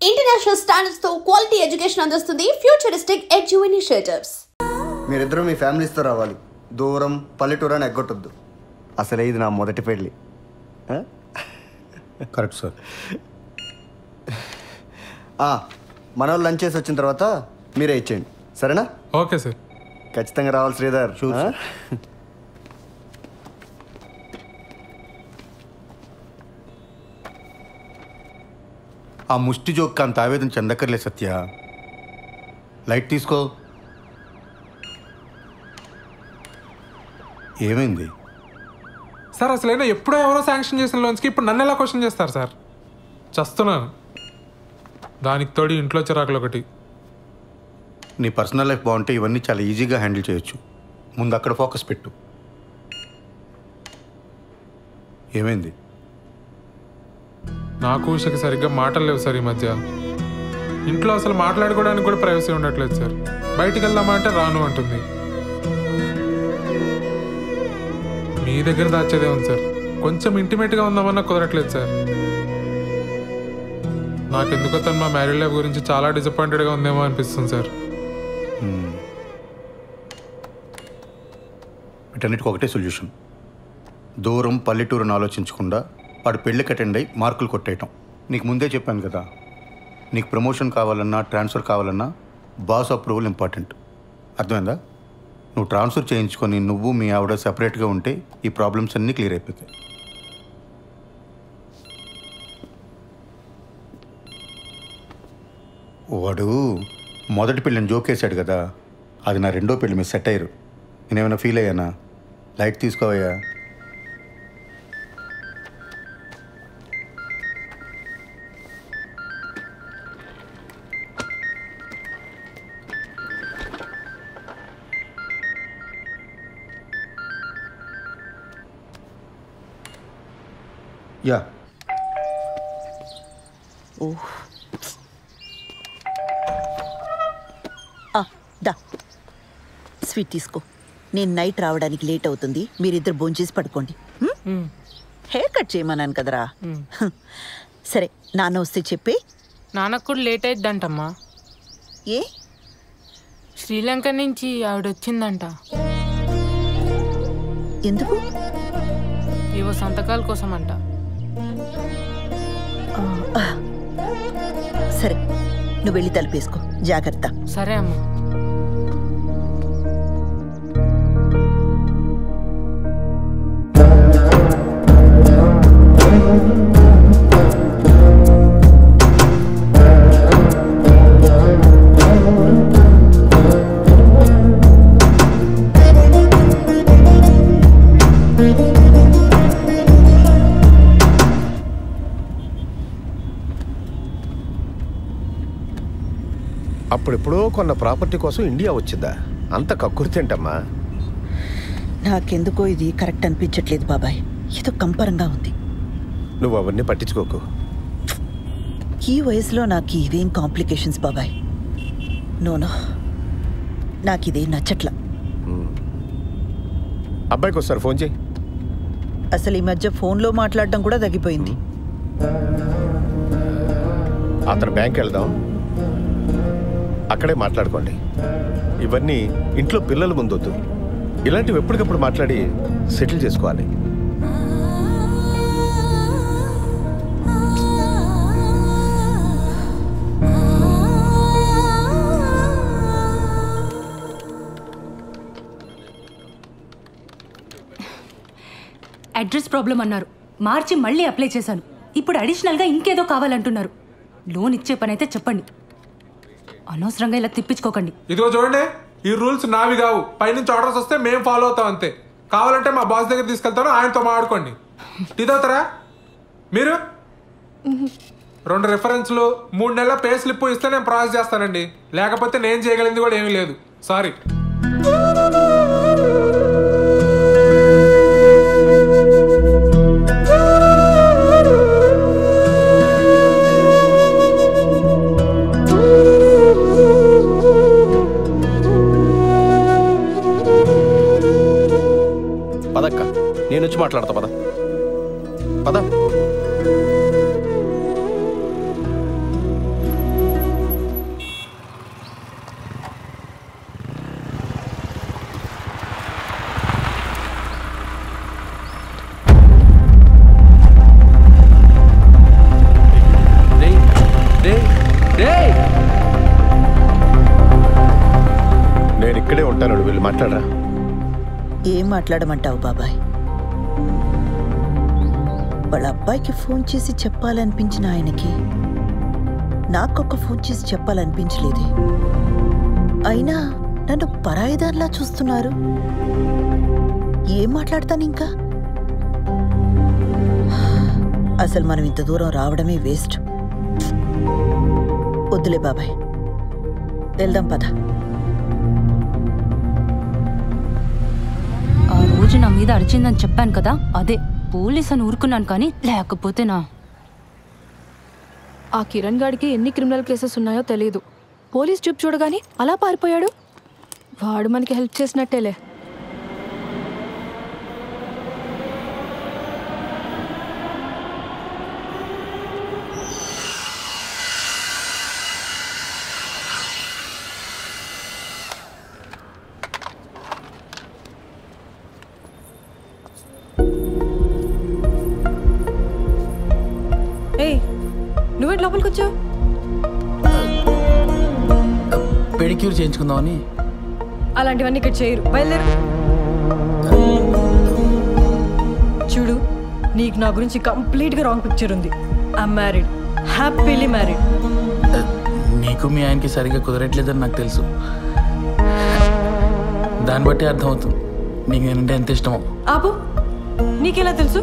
International standards తో quality education అందిస్తుంది futuristic edu initiatives. మీరిద్దరూ మీ ఫ్యామిలీస్తో రావాలి. దూరం పల్లెటూరు అని ఎగ్గొట్టొద్దు. అసలే ఇది నా మొదటి పెళ్ళి. Correct sir. మన వాళ్ళు లంచ్ చేసి వచ్చిన తర్వాత మీరే ఇచ్చేయండి, సరేనా? Okay sir. ఖచ్చితంగా రావాలి శ్రీధర్. ఆ ముష్టి జోక్ అంత ఆవేదన చెందక్కర్లే సత్య. లైట్ తీసుకో. ఏమైంది సార్? అసలైనా ఎప్పుడో ఎవరో శాంక్షన్ చేసిన లోన్స్కి ఇప్పుడు నన్ను ఎలా క్వశ్చన్ చేస్తారు సార్? చస్తున్నాను. దానికి తోడి ఇంట్లో చిరాకులు ఒకటి. నీ పర్సనల్ లైఫ్ బాగుంటే ఇవన్నీ చాలా ఈజీగా హ్యాండిల్ చేయొచ్చు. ముందు అక్కడ ఫోకస్ పెట్టు. ఏమైంది? నాకు ఉషకి సరిగ్గా మాటలు లేవు సార్ ఈ మధ్య. ఇంట్లో అసలు మాట్లాడుకోవడానికి కూడా ప్రైవసీ ఉండట్లేదు సార్. బయటికి వెళ్దామా అంటే రాను అంటుంది. మీ దగ్గర దాచేదే ఉంది సార్. కొంచెం ఇంటిమేట్గా ఉందామన్నా కుదరట్లేదు సార్. నాకెందుకో తను మా మ్యారీడ్ లైఫ్ గురించి చాలా డిసప్పాయింటెడ్గా ఉందేమో అనిపిస్తుంది సార్. వీటన్నిటికి ఒకటే సొల్యూషన్. దూరం పల్లెటూరుని ఆలోచించకుండా వాడు పెళ్ళికి అటెండ్ అయ్యి మార్కులు కొట్టేయటం. నీకు ముందే చెప్పాను కదా, నీకు ప్రమోషన్ కావాలన్నా ట్రాన్స్ఫర్ కావాలన్నా బాస్ అప్రూవల్ ఇంపార్టెంట్. అర్థమైందా? నువ్వు ట్రాన్స్ఫర్ చేయించుకొని నువ్వు మీ ఆవిడ సపరేట్గా ఉంటే ఈ ప్రాబ్లమ్స్ అన్నీ క్లియర్ అయిపోతాయి. వాడు మొదటి పెళ్ళిని జోకేశాడు కదా, అది నా రెండో పెళ్ళి మీద సెట్ అయ్యారు. నేనేమైనా ఫీల్ అయ్యానా? లైట్ తీసుకోవయ్యా. యా. దా స్వీట్ తీసుకో. నేను నైట్ రావడానికి లేట్ అవుతుంది, మీరిద్దరు భోంచేసి పడుకోండి. హెయిర్ కట్ చేయమన్నాను కదరా. సరే, నాన్న వస్తే చెప్పి. నాన్నకు కూడా లేట్ అయిద్దంటమ్మా. ఏ? శ్రీలంక నుంచి ఆవిడ వచ్చిందంట. ఎందుకు? ఇవో సంతకాల కోసం అంట. సరే, నువ్వు వెళ్ళి తలుపేసుకో. జాగ్రత్త. సరే అమ్మా. అప్పుడెప్పుడో కొన్న ప్రాపర్టీ కోసం ఇండియా వచ్చిందా? అంత కక్కుర్తేంటమ్మా? నాకెందుకో ఇది కరెక్ట్ అనిపించట్లేదు బాబాయ్. ఏదో కంపరంగా ఉంది. నువ్వు అవన్నీ పట్టించుకోకు. ఈ వయసులో నాకు ఇవేం కాంప్లికేషన్స్ బాబాయ్. నోనో, నాకు ఇదేం నచ్చట్లా. అబ్బాయికి వస్తారు, ఫోన్ చేయి. అసలు ఈ మధ్య ఫోన్లో మాట్లాడడం కూడా తగ్గిపోయింది. అతను బ్యాంక్ వెళ్దాం, అక్కడే మాట్లాడుకోండి. ఇవన్నీ ఇంట్లో పిల్లల ముందొద్దు. ఇలాంటివి ఎప్పటికప్పుడు మాట్లాడి సెటిల్ చేసుకోవాలి. అడ్రస్ ప్రాబ్లం అన్నారు, మార్చి మళ్ళీ అప్లై చేశాను. ఇప్పుడు అడిషనల్గా ఇంకేదో కావాలంటున్నారు. లోన్ ఇచ్చే పని అయితే చెప్పండి, అనవసరంగా ఇలా తిప్పించుకోకండి. ఇదిగో చూడండి, ఈ రూల్స్ నావి కావు. పైనుంచి ఆర్డర్స్ వస్తే మేము ఫాలో అవుతాం అంతే. కావాలంటే మా బాస్ దగ్గర తీసుకెళ్తాను, ఆయనతో మాట్లాడుకోండి. టీ తాగుతారా మీరు? 2 రెఫరెన్స్లు 3 నెలల పే స్లిప్ ఇస్తే నేను ప్రాసెస్ చేస్తానండి. లేకపోతే నేను చేయగలిగింది కూడా ఏమీ లేదు. సారీ. పదక్క, నేను వచ్చి మాట్లాడతా. పద పద. ఇక్కడే ఉంటాను, వీళ్ళు మాట్లాడరా. ఏం మాట్లాడమంటావు బాబాయ్? వాళ్ళ అబ్బాయికి ఫోన్ చేసి చెప్పాలనిపించిన ఆయనకి నాకొక ఫోన్ చేసి చెప్పాలనిపించలేదే. అయినా నన్ను పరాయిదానిలా చూస్తున్నారు. ఏం మాట్లాడతాను ఇంకా? అసలు మనం ఇంత దూరం రావడమే వేస్ట్. వద్దులే బాబాయ్, వెళ్దాం పద. ఆ రోజు నా మీద అరిచిందని చెప్పాను కదా, అదే పోలీస్ అని ఊరుకున్నాను. కానీ లేకపోతేనా ఆ కిరణ్ గాడికి ఎన్ని క్రిమినల్ కేసెస్ ఉన్నాయో తెలియదు. పోలీస్ చూపు చూడగానే అలా పారిపోయాడు. వాడు మనకి హెల్ప్ చేసినట్టేలే. ఏయ్, నువ్వేంటి లోపలికి వచ్చావు? పెడిక్యూర్ చేయించుకుందామని. అలాంటివన్నీ ఇక్కడ చేయరు, బయలుదేరు. చూడు, నీకు నా గురించి కంప్లీట్గా రాంగ్ పిక్చర్ ఉంది. I'm married, happily married. నీకు మీ ఆయనకి సరిగ్గా కుదరట్లేదని నాకు తెలుసు. దాన్ని బట్టి అర్థమవుతుంది నీకు నేనంటే ఎంత ఇష్టమో. ఆపు, నీకెలా తెలుసు?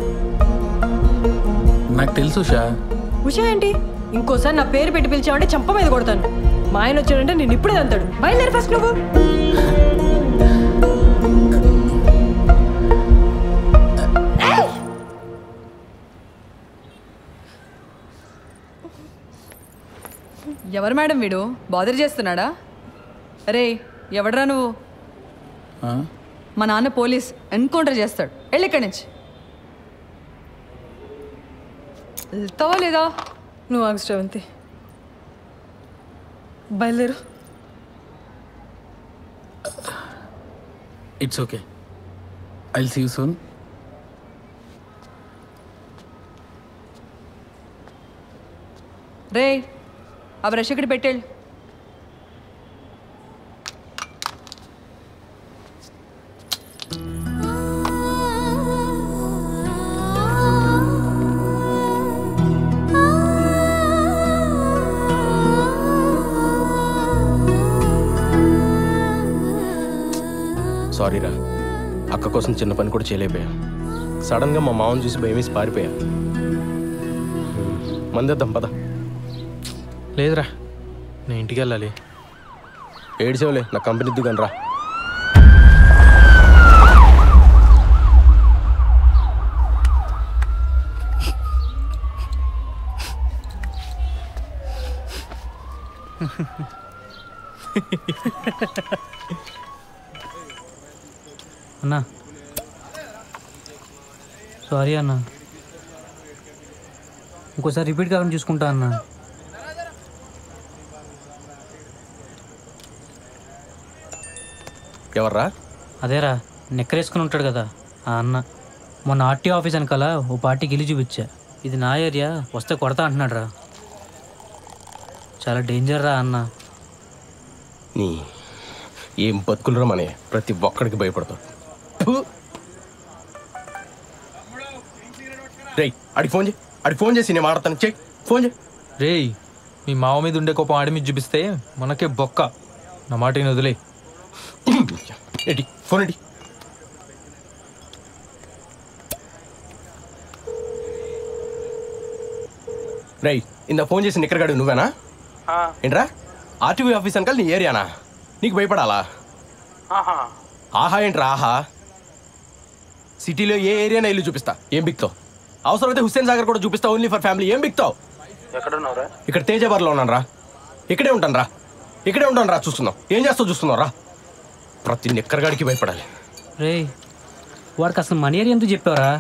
నాకు తెలుసు ఉషా. ఉషా ఏంటి? ఇంకోసారి నా పేరు పెట్టి పిలిచావంటే చంప మీద కొడతాను. మా ఆయన వచ్చాడంటే నేను ఇప్పుడే అంతాడు. బయలుదేరి ఫస్ట్ నువ్వు. ఎవరు మేడం వీడు? బాదర్ చేస్తున్నాడా? రే, ఎవడరా నువ్వు? మా నాన్న పోలీస్, ఎన్కౌంటర్ చేస్తాడు. వెళ్ళి ఇక్కడి నుంచి. వెళ్తావా లేదా? నువ్వు ఆగు శ్రవంతి, బయలుదేరు. It's okay, I will see you soon. రే, ఆ బ్రష్ ఇక్కడ పెట్టేళ్ళు. సారీరా, అక్క కోసం చిన్న పని కూడా చేయలేకపోయా. సడన్గా మా మామని చూసి భయమేసి పారిపోయా. మందేద్దాం పద. లేదురా, నేను ఇంటికి వెళ్ళాలి. ఏడ్చేవలే, నా కంపెనీ దిగాను రా. అన్నా సారీ అన్నా, ఇంకోసారి రిపీట్ కాకుండా చూసుకుంటా అన్నా. ఎవర్రా? అదేరా, నెక్కరేసుకుని ఉంటాడు కదా ఆ అన్న. మొన్న ఆర్టీఓ ఆఫీస్ వెనకాల ఓ పార్టీకి ఇల్లు చూపించా. ఇది నా ఏరియా, వస్తే కొడతా అంటున్నాడు రా. చాలా డేంజర్ రా అన్న. నీ ఏం బతుకులరా మనే, ప్రతి ఒక్కడికి భయపడతాడు. రేయ్, అడిగి ఫోన్ చేయి, అడిగి ఫోన్ చేసి నేను మాట్లాడతాను. చెయ్యి ఫోన్ చేయి. రేయ్, మీ మావ మీద ఉండే కోపం ఆడి మీద చూపిస్తే మనకే బొక్క. నా మాట వదిలే. ఏంటి ఫోన్ ఏంటి? రేయ్, ఇందా ఫోన్ చేసి నిక్కరగాడు నువ్వేనా? ఏంట్రా, ఆర్టీవీ ఆఫీస్ అంకల్ నీ ఏరియానా? నీకు భయపడాలా? ఆహా ఏంట్రా ఆహా? సిటీలో ఏ ఏరియానా ఇల్లు చూపిస్తా, ఏం బిక్తావు? అవసరమైతే హుస్సేన్ సాగర్ కూడా చూపిస్తా, ఓన్లీ ఫర్ ఫ్యామిలీ. ఏం బిక్తావు? ఎక్కడున్నావురా? ఇక్కడ తేజాబార్లో ఉన్నాను రా. ఇక్కడే ఉంటాను రా, ఇక్కడే ఉంటాను రా. చూస్తున్నావు, ఏం చేస్తావు చూస్తున్నావు రా. ప్రతి నిక్కరగాడికి భయపడాలి. రే, వాడికి అసలు మన ఏరియా ఎందుకు చెప్పావరా?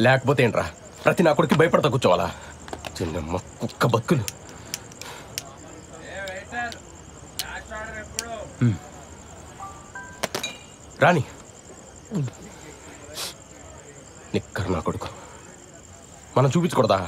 లేకపోతే ఏంట్రా, ప్రతి నా కొడుకు భయపడతా కూర్చోవాలా? చిన్నమ్మ కుక్క బతుకులు. రాని నిక్కర నా కొడుకు, మనం చూపించకూడదా?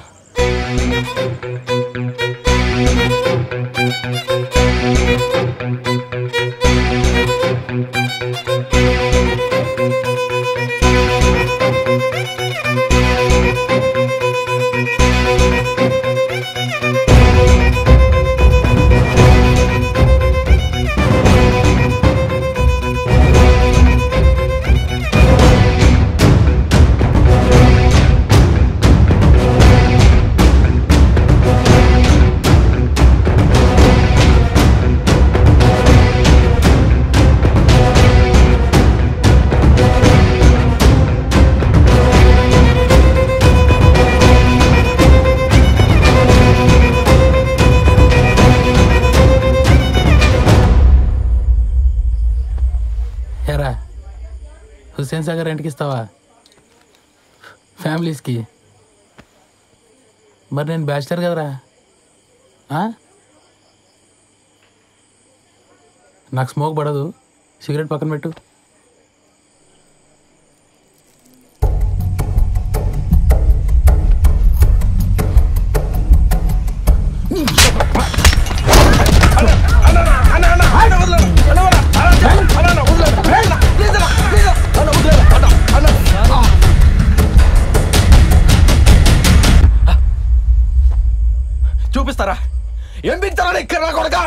బలేన్సాగర్ రెంట్కి ఇస్తావా? ఫ్యామిలీస్కి. మరి నేను బ్యాచిలర్ కదరా. నాకు స్మోక్ పడదు, సిగరెట్ పక్కన పెట్టు. చూపిస్తారా ఏం బిగుతారా ఇక్కడ కొడక?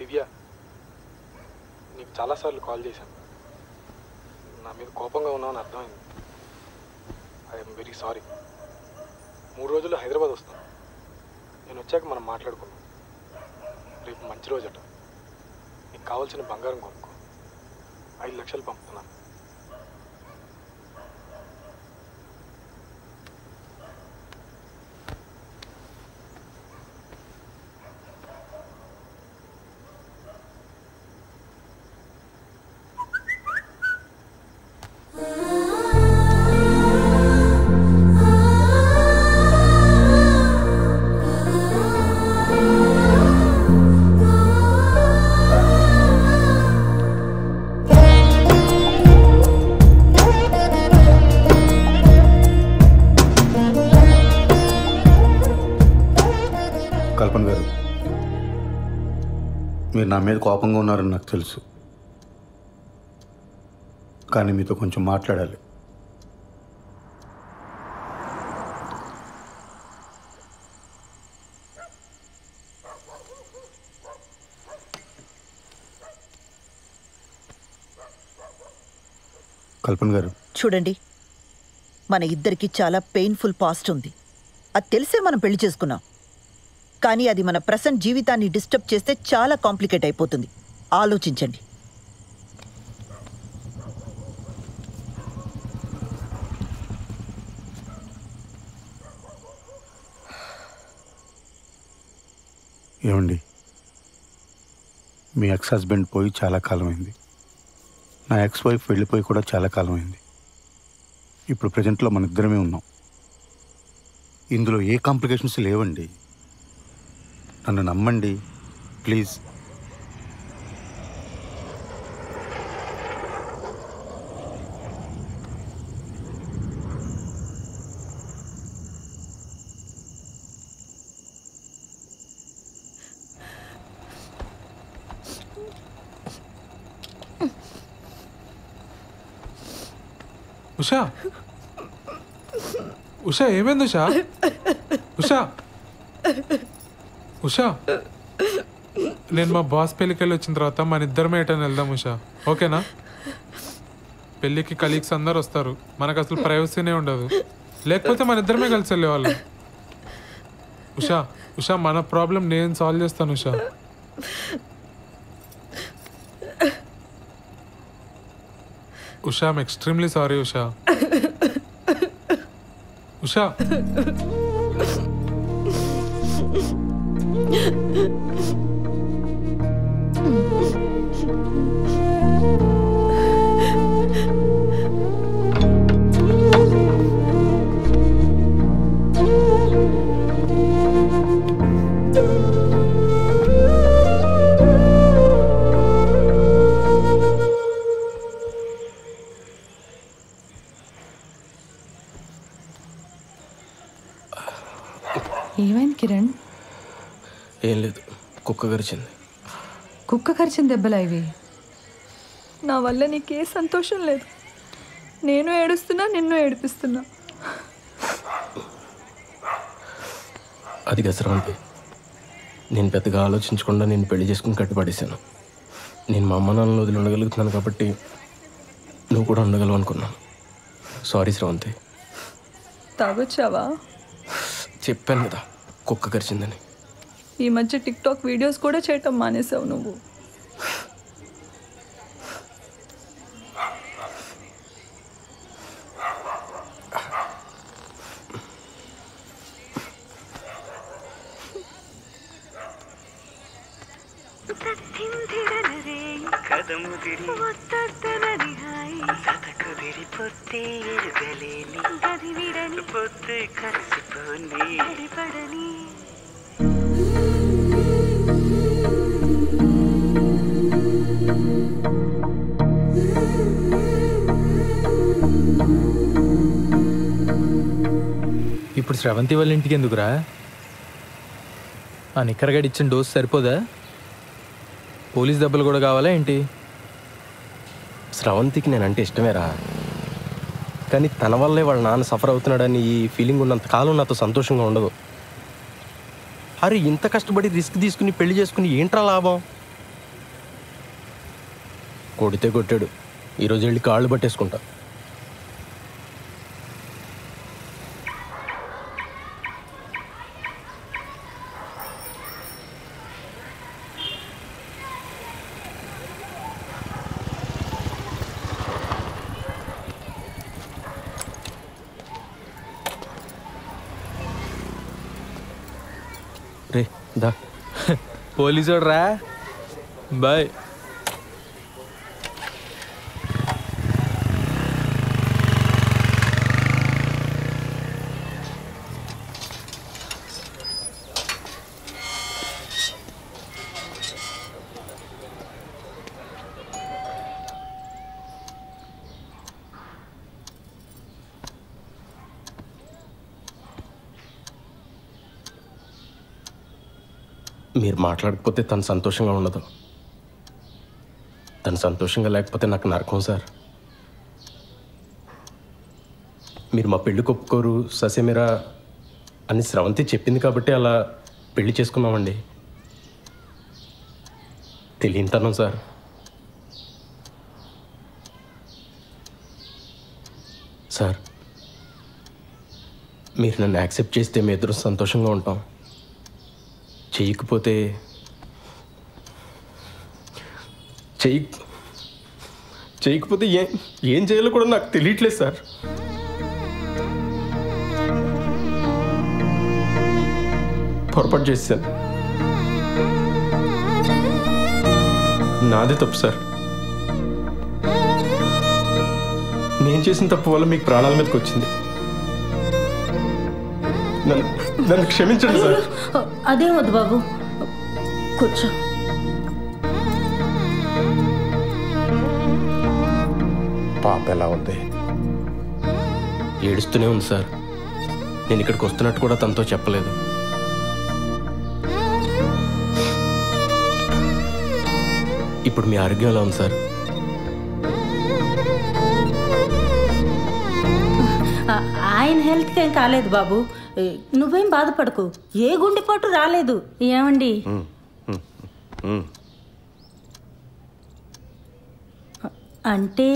దివ్య, నీకు చాలాసార్లు కాల్ చేశాను. నా మీద కోపంగా ఉన్నావని అర్థమైంది. I'm very sorry. 3 రోజుల్లో హైదరాబాద్ వస్తాను. నేను వచ్చాక మనం మాట్లాడుకున్నాం. రేపు మంచి రోజట. నీకు కావాల్సిన బంగారం కొనుక్కో. 5 లక్షలు పంపుతున్నాను. కల్పన గారు, మీరు నా మీద కోపంగా ఉన్నారని నాకు తెలుసు, కానీ మీతో కొంచెం మాట్లాడాలి. కల్పన గారు, చూడండి, మన ఇద్దరికి చాలా పెయిన్ఫుల్ పాస్ట్ ఉంది. అది తెలిసే మనం పెళ్లి చేసుకున్నాం. కానీ అది మన ప్రెసెంట్ జీవితాన్ని డిస్టర్బ్ చేస్తే చాలా కాంప్లికేట్ అయిపోతుంది. ఆలోచించండి. ఏమండి, మీ ఎక్స్ హస్బెండ్ పోయి చాలా కాలమైంది. నా ఎక్స్ వైఫ్ వెళ్ళిపోయి కూడా చాలా కాలమైంది. ఇప్పుడు ప్రజెంట్లో మన ఇద్దరమే ఉన్నాం. ఇందులో ఏ కాంప్లికేషన్స్ లేవండి. నన్ను నమ్మండి ప్లీజ్. ఉషా, ఉషా ఏమైంది ఉషా? ఉషా, ఉషా, నేను మా బాస్ పెళ్ళికి వెళ్ళి వచ్చిన తర్వాత మన ఇద్దరమే ఎటని వెళ్దాం ఉషా, ఓకేనా? పెళ్ళికి కలీగ్స్ అందరు వస్తారు, మనకు అసలు ప్రైవసీనే ఉండదు. లేకపోతే మన ఇద్దరమే కలిసి వెళ్ళేవాళ్ళం. ఉషా, ఉషా, మన ప్రాబ్లం నేను సాల్వ్ చేస్తాను Usha. Usha, I'm extremely sorry Usha. Usha, ఏమైంది కిరణ్? ఏం లేదు, కుక్క కరిచింది. కుక్క కరిచిన దెబ్బలా ఇవి? నా వల్ల నీకే సంతోషం లేదు. నేను ఏడుస్తున్నా, నిన్ను ఏడిపిస్తున్నా. అది గసరంపి. నేను పెద్దగా ఆలోచించకుండా నేను పెళ్లి చేసుకుని కట్టుపడేశాను. నేను మా అమ్మ నాన్నలు వదిలి ఉండగలుగుతున్నాను కాబట్టి నువ్వు కూడా ఉండగలవు అనుకున్నాను. సారీ శ్రవంతి. తాగొచ్చావా? చెప్పాను కదా కుక్క కరిచిందని. ఈ మధ్య టిక్టాక్ వీడియోస్ కూడా చేయటం మానేసావు నువ్వు. ఇప్పుడు శ్రవంతి వాళ్ళ ఇంటికి ఎందుకురా? ఆ నిక్కరగడి ఇచ్చిన డోస్ సరిపోదా? పోలీస్ దెబ్బలు కూడా కావాలా ఏంటి? శ్రవంతికి నేనంటే ఇష్టమేరా, కానీ తన వల్లే వాళ్ళ నాన్న సఫర్ అవుతున్నాడని ఈ ఫీలింగ్ ఉన్నంత కాలం నాతో సంతోషంగా ఉండదు. అరే ఇంత కష్టపడి రిస్క్ తీసుకుని పెళ్లి చేసుకుని ఏంట్రా లాభం? కొడితే కొట్టాడు, ఈరోజు వెళ్ళి కాళ్ళు పట్టేసుకుంటా. రే దా. పోలీసోడు రా. బాయ్. మీరు మాట్లాడకపోతే తను సంతోషంగా ఉండదు. తను సంతోషంగా లేకపోతే నాకు నరకం సార్. మీరు మా పెళ్ళి ఒప్పుకోరు ససేమిరా అని శ్రవంతి చెప్పింది కాబట్టి అలా పెళ్లి చేసుకున్నామండి. తెలియనితనం సార్. సార్ మీరు నన్ను యాక్సెప్ట్ చేస్తే మీ ఇద్దరు సంతోషంగా ఉంటాం. చేయకపోతే ఏం చేయాలో కూడా నాకు తెలియట్లేదు సార్. పొరపాటు చేశాను, నాదే తప్పు సార్. నేను చేసిన తప్పు వల్ల మీకు ప్రాణాల మీదకి వచ్చింది. నన్ను క్షమించండి సార్. అదేం వద్దు బాబు, కూర్చో. పాప ఎలా ఉంది? ఏడుస్తూనే ఉంది సార్. నేను ఇక్కడికి వస్తున్నట్టు కూడా తనతో చెప్పలేదు. ఇప్పుడు మీ ఆరోగ్యం ఎలా ఉంది సార్? ఆయన హెల్త్కి ఏం కాలేదు బాబు, నువ్వేం బాధపడకు. ఏ గుండెపోటు రాలేదు. ఏమండి అంటే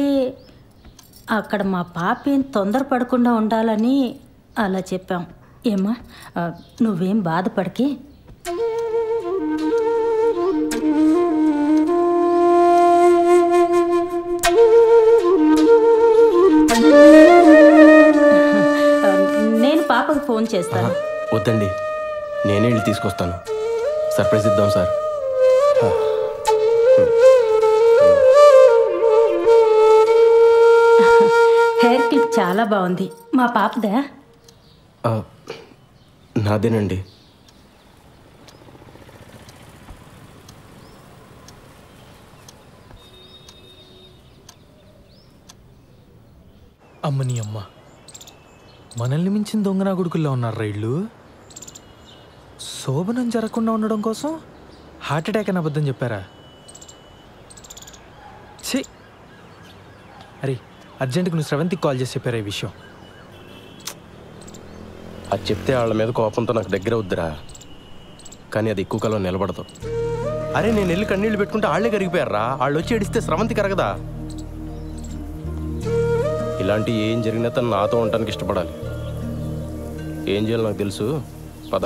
అక్కడ మా పాప ఏం తొందరపడకుండా ఉండాలని అలా చెప్పాం. ఏమ్మా నువ్వేం బాధపడకి. నేను పాపకు ఫోన్ చేస్తాను. వద్దండి, నేనే వెళ్ళి తీసుకొస్తాను. సర్ప్రైజ్ ఇద్దాం సార్. హెయిర్ క్లిప్ చాలా బాగుంది. మా పాపదా? నాదేనండి. అమ్మని అమ్మ, మనల్ని మించిన దొంగనా కొడుకుల్లో ఉన్నారు రైళ్ళు. శోభనం జరగకుండా ఉండడం కోసం హార్ట్ అటాక్ అని అబద్ధం చెప్పారా? ఛీ! అరే అర్జెంటుగా నువ్వు శ్రవంతికి కాల్ చేసి చెప్పారా ఈ విషయం? అది చెప్తే వాళ్ళ మీద కోపంతో నాకు దగ్గర వద్దురా. కానీ అది ఎక్కువ కాలం నిలబడదు. అరే నేను వెళ్ళి కన్నీళ్ళు పెట్టుకుంటే వాళ్ళే కరిగిపోయారా, వాళ్ళు వచ్చి ఏడిస్తే స్రవంతి కరగదా? ఇలాంటి ఏం జరిగినా తను నాతో ఉండటానికి ఇష్టపడాలి. ఏం చేయాలో నాకు తెలుసు, పద.